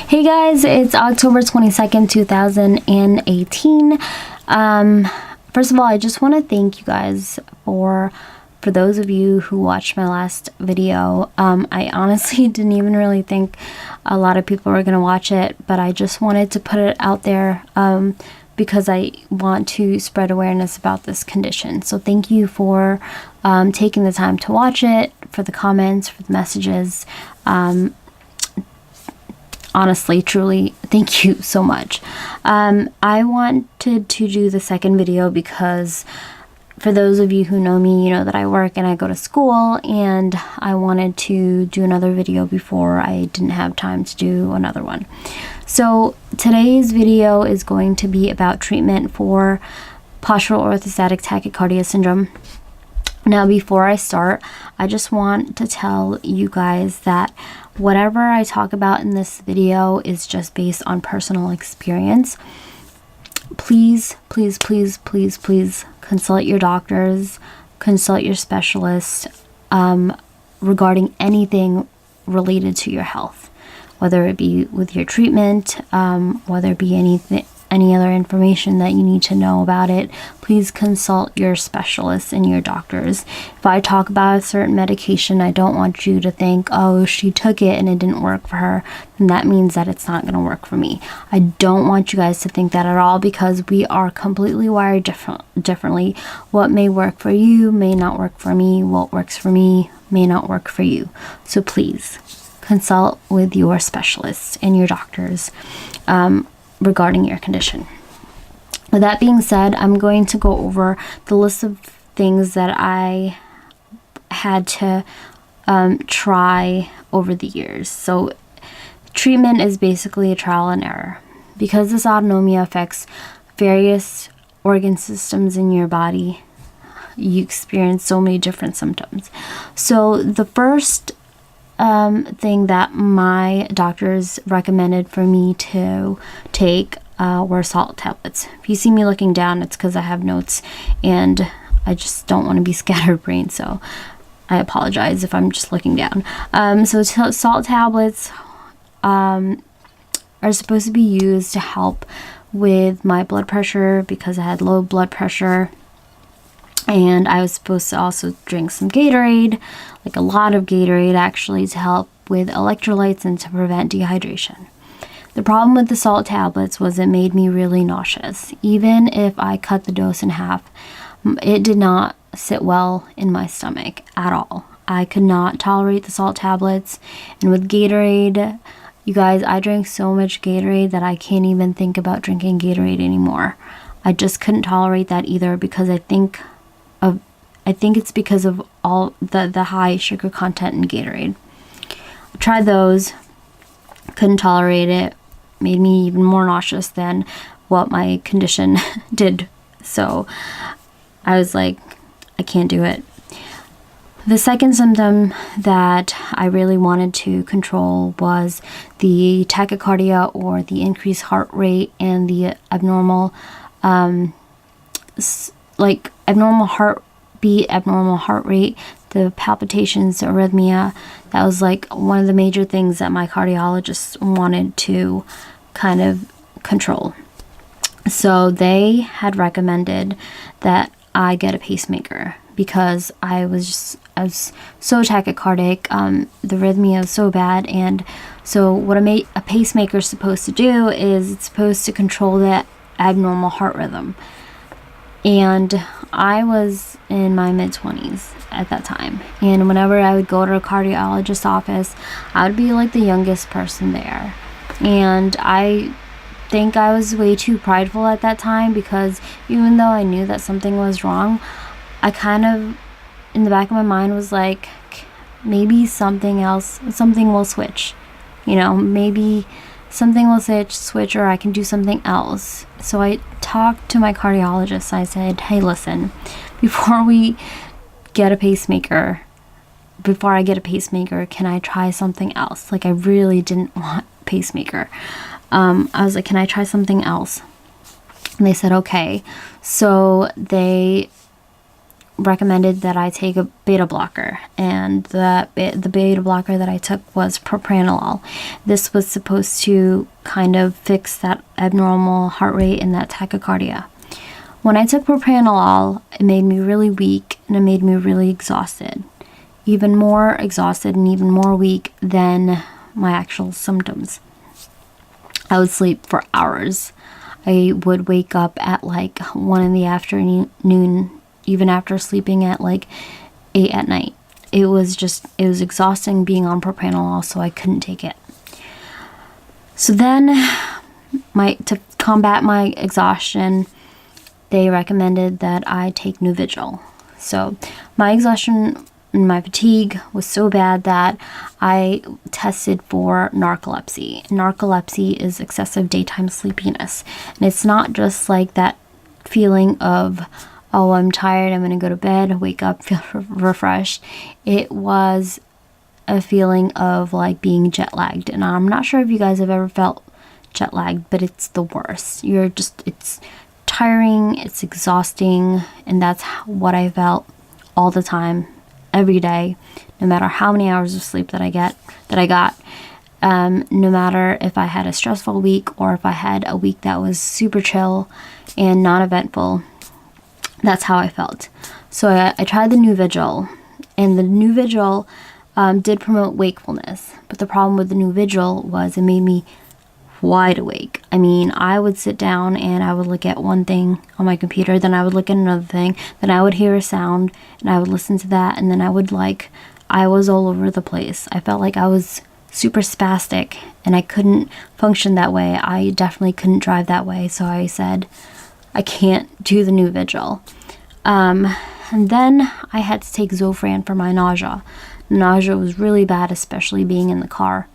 Hey guys, it's October 22nd, 2018. First of all, I just want to thank you guys for those of you who watched my last video. I honestly didn't even really think a lot of people were going to watch it, but I just wanted to put it out there because I want to spread awareness about this condition. So thank you for taking the time to watch it, for the comments, for the messages. Honestly, truly, thank you so much. I wanted to do the second video because for those of you who know me, you know that I work and I go to school, and I wanted to do another video before I didn't have time to do another one. So today's video is going to be about treatment for postural orthostatic tachycardia syndrome. Now, before I start, I just want to tell you guys that whatever I talk about in this video is just based on personal experience. Please, please, please, please, please consult your doctors, consult your specialists regarding anything related to your health, whether it be with your treatment, whether it be any other information that you need to know about it. Please consult your specialists and your doctors. If I talk about a certain medication, I don't want you to think, oh, she took it and it didn't work for her, then that means that it's not going to work for me. I don't want you guys to think that at all, because we are completely wired differently. What may work for you may not work for me. What works for me may not work for you. So please consult with your specialists and your doctors regarding your condition. With that being said, I'm going to go over the list of things that I had to try over the years. So treatment is basically a trial and error. Because dysautonomia affects various organ systems in your body, you experience so many different symptoms. So the first thing that my doctors recommended for me to take were salt tablets. If you see me looking down, it's because I have notes and I just don't want to be scatterbrained, so I apologize if I'm just looking down. So salt tablets are supposed to be used to help with my blood pressure because I had low blood pressure. And I was supposed to also drink some Gatorade, like a lot of Gatorade actually, to help with electrolytes and to prevent dehydration. The problem with the salt tablets was it made me really nauseous. Even if I cut the dose in half, it did not sit well in my stomach at all. I could not tolerate the salt tablets. And with Gatorade, you guys, I drank so much Gatorade that I can't even think about drinking Gatorade anymore. I just couldn't tolerate that either, because I think it's because of all the high sugar content in Gatorade. I tried those, couldn't tolerate it, made me even more nauseous than what my condition did. So I was like, I can't do it. The second symptom that I really wanted to control was the tachycardia, or the increased heart rate, and the abnormal heart rate, the palpitations, the arrhythmia. That was like one of the major things that my cardiologist wanted to kind of control. So they had recommended that I get a pacemaker because I was so tachycardic. The arrhythmia was so bad, and so what a pacemaker is supposed to do is it's supposed to control that abnormal heart rhythm. And I was in my mid-20s at that time. And whenever I would go to a cardiologist's office, I would be like the youngest person there. And I think I was way too prideful at that time, because even though I knew that something was wrong, I kind of, in the back of my mind, was like, maybe something will switch. You know, maybe something will switch, or I can do something else. So I talked to my cardiologist. I said, hey, listen, before I get a pacemaker, can I try something else? Like, I really didn't want a pacemaker. I was like, can I try something else? And they said, okay. So they recommended that I take a beta blocker, and the beta blocker that I took was propranolol. This was supposed to kind of fix that abnormal heart rate and that tachycardia. When I took propranolol, it made me really weak and it made me really exhausted. Even more exhausted and even more weak than my actual symptoms. I would sleep for hours. I would wake up at like 1 in the afternoon, even after sleeping at like 8 at night. It was exhausting being on propranolol, so I couldn't take it. So then, to combat my exhaustion, they recommended that I take Nuvigil. So my exhaustion and my fatigue was so bad that I tested for narcolepsy. Narcolepsy is excessive daytime sleepiness. And it's not just like that feeling of, oh, I'm tired, I'm going to go to bed, wake up, feel refreshed. It was a feeling of like being jet lagged. And I'm not sure if you guys have ever felt jet lagged, but it's the worst. It's tiring, it's exhausting, and that's what I felt all the time, every day, no matter how many hours of sleep that I got. No matter if I had a stressful week or if I had a week that was super chill and non-eventful, that's how I felt. So I tried the Nuvigil, and the Nuvigil did promote wakefulness, but the problem with the Nuvigil was it made me wide awake. I mean, I would sit down and I would look at one thing on my computer, then I would look at another thing, then I would hear a sound and I would listen to that, and then I was all over the place. I felt like I was super spastic and I couldn't function that way. I definitely couldn't drive that way, so I said I can't do the Nuvigil. And then I had to take Zofran for my nausea. Nausea was really bad, especially being in the car.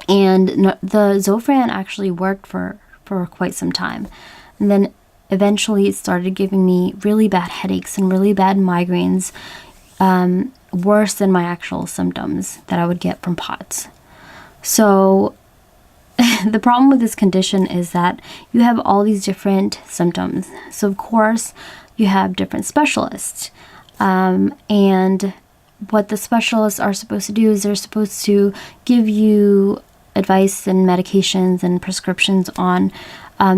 And the Zofran actually worked for quite some time. And then eventually it started giving me really bad headaches and really bad migraines, worse than my actual symptoms that I would get from POTS. So the problem with this condition is that you have all these different symptoms. So of course you have different specialists. And what the specialists are supposed to do is they're supposed to give you advice and medications and prescriptions on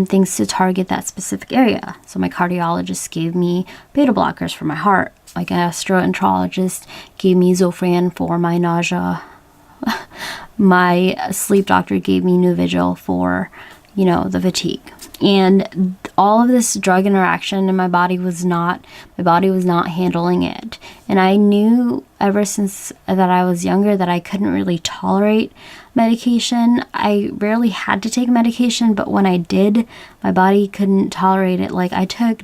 things to target that specific area. So my cardiologist gave me beta blockers for my heart. My gastroenterologist gave me Zofran for my nausea. My sleep doctor gave me Nuvigil for, the fatigue. And all of this drug interaction in my body was not handling it. And I knew ever since that I was younger that I couldn't really tolerate medication. I rarely had to take medication, but when I did, my body couldn't tolerate it. Like, I took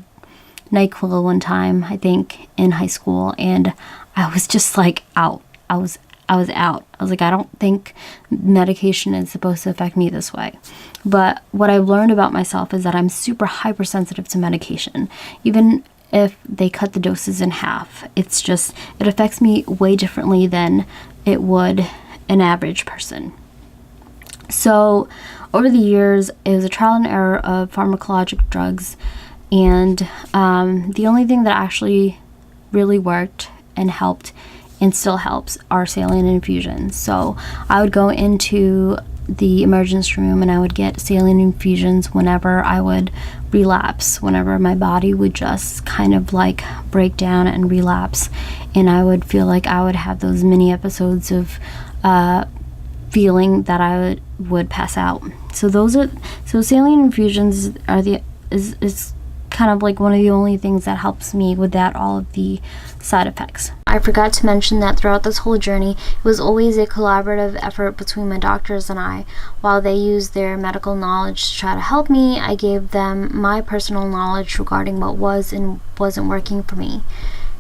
NyQuil one time, I think, in high school, and I was just like out. I was out. I was like, I don't think medication is supposed to affect me this way. But what I've learned about myself is that I'm super hypersensitive to medication. Even if they cut the doses in half, it affects me way differently than it would an average person. So over the years, it was a trial and error of pharmacologic drugs. And the only thing that actually really worked and helped and still helps are saline infusions. So I would go into the emergency room and I would get saline infusions whenever I would relapse, whenever my body would just kind of like break down and relapse, and I would feel like I would have those mini episodes of feeling that I would pass out. So saline infusions is kind of like one of the only things that helps me without all of the side effects. I forgot to mention that throughout this whole journey, it was always a collaborative effort between my doctors and I. While they used their medical knowledge to try to help me, I gave them my personal knowledge regarding what was and wasn't working for me.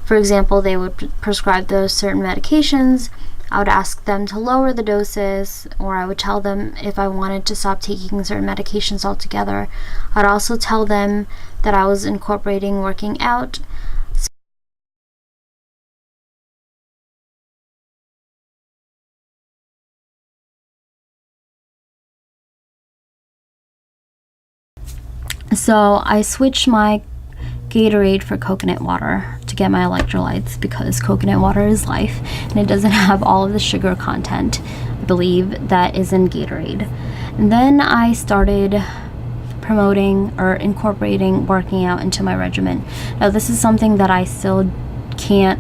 For example, they would prescribe those certain medications. I would ask them to lower the doses, or I would tell them if I wanted to stop taking certain medications altogether. I'd also tell them that I was incorporating working out. So I switched my Gatorade for coconut water to get my electrolytes, because coconut water is life and it doesn't have all of the sugar content, I believe, that is in Gatorade. And then I started promoting or incorporating working out into my regimen. Now, this is something that I still can't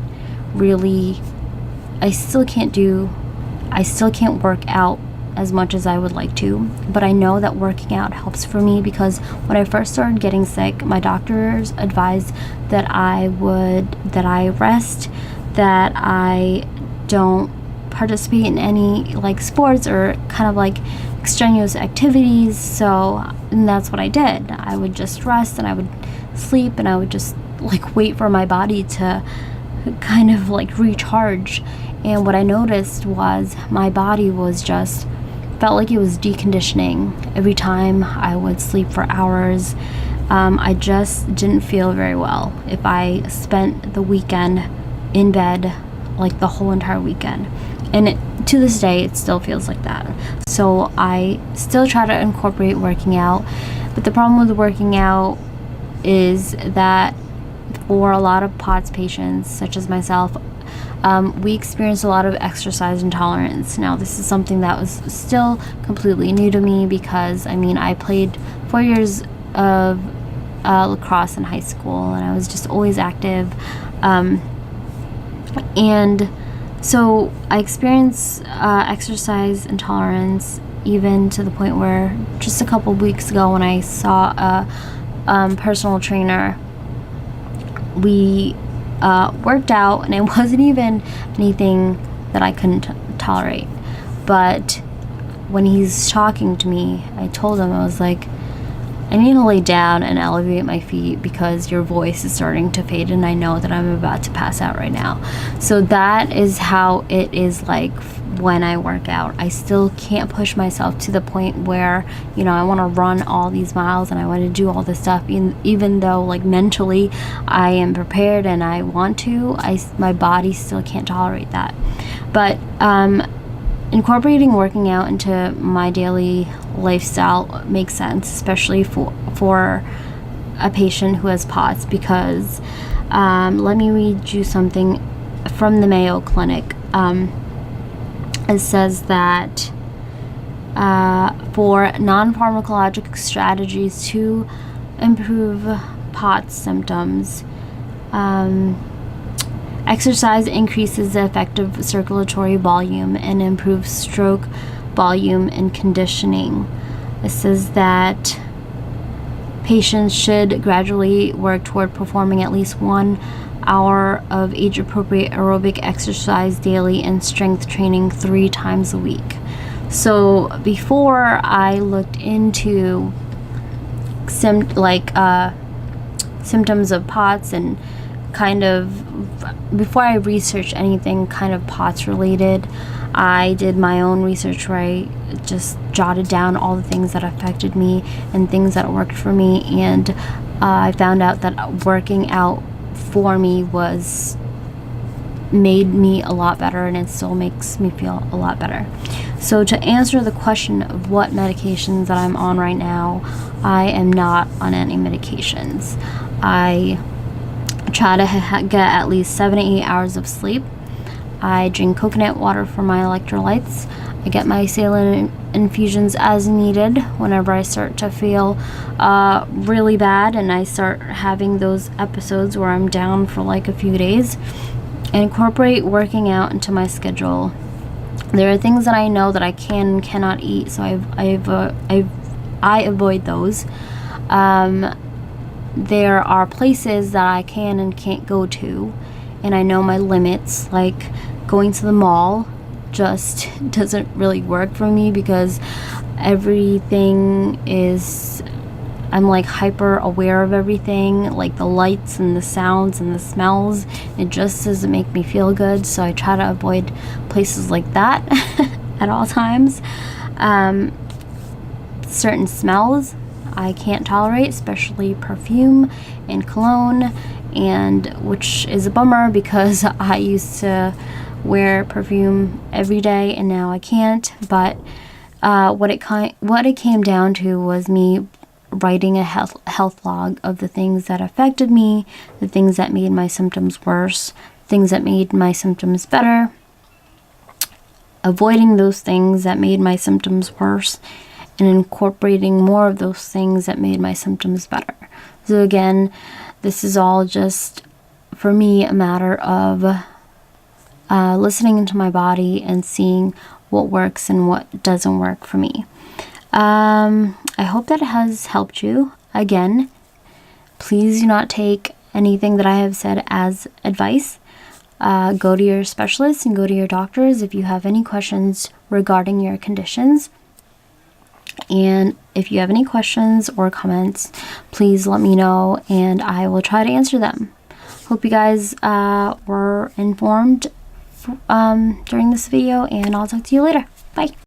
work out as much as I would like to, but I know that working out helps for me, because when I first started getting sick, my doctors advised that I rest, that I don't participate in any like sports or kind of like extraneous activities. And that's what I did. I would just rest and I would sleep, and I would just like wait for my body to kind of like recharge. And what I noticed was my body was just felt like it was deconditioning every time I would sleep for hours. I just didn't feel very well if I spent the weekend in bed, like the whole entire weekend. And to this day, it still feels like that. So I still try to incorporate working out, but the problem with working out is that for a lot of POTS patients, such as myself, we experience a lot of exercise intolerance. Now, this is something that was still completely new to me, because I played 4 years of lacrosse in high school, and I was just always active. And so I experienced exercise intolerance, even to the point where just a couple of weeks ago, when I saw a personal trainer, we worked out, and it wasn't even anything that I couldn't tolerate. But when he's talking to me, I told him, I was like, I need to lay down and elevate my feet, because your voice is starting to fade and I know that I'm about to pass out right now. So that is how it is like when I work out. I still can't push myself to the point where, I want to run all these miles and I want to do all this stuff, even though like mentally I am prepared and I want to, my body still can't tolerate that. But incorporating working out into my daily lifestyle makes sense, especially for a patient who has POTS, because let me read you something from the Mayo Clinic. It says that for non-pharmacologic strategies to improve POTS symptoms, exercise increases the effective circulatory volume and improves stroke volume and conditioning. It says that patients should gradually work toward performing at least 1 hour of age-appropriate aerobic exercise daily and strength training 3 times a week. So before I looked into symptoms of POTS, and kind of before I researched anything kind of POTS related, I did my own research where I just jotted down all the things that affected me and things that worked for me, and I found out that working out for me made me a lot better, and it still makes me feel a lot better. So to answer the question of what medications that I'm on right now, I am not on any medications. I try to get at least 7 to 8 hours of sleep. I drink coconut water for my electrolytes. I get my saline infusions as needed whenever I start to feel really bad, and I start having those episodes where I'm down for like a few days. And incorporate working out into my schedule. There are things that I know that I can and cannot eat, so I avoid those. There are places that I can and can't go to, and I know my limits, like going to the mall just doesn't really work for me, because I'm like hyper aware of everything, like the lights and the sounds and the smells. It just doesn't make me feel good, so I try to avoid places like that at all times. Certain smells I can't tolerate, especially perfume and cologne, and which is a bummer, because I used to wear perfume every day and now I can't. But what it came down to was me writing a health log of the things that affected me, the things that made my symptoms worse, things that made my symptoms better, avoiding those things that made my symptoms worse, and incorporating more of those things that made my symptoms better. So again, this is all just, for me, a matter of listening into my body and seeing what works and what doesn't work for me. I hope that it has helped you. Again, please do not take anything that I have said as advice. Go to your specialists and go to your doctors if you have any questions regarding your conditions. And if you have any questions or comments, please let me know and I will try to answer them. Hope you guys were informed during this video, and I'll talk to you later. Bye.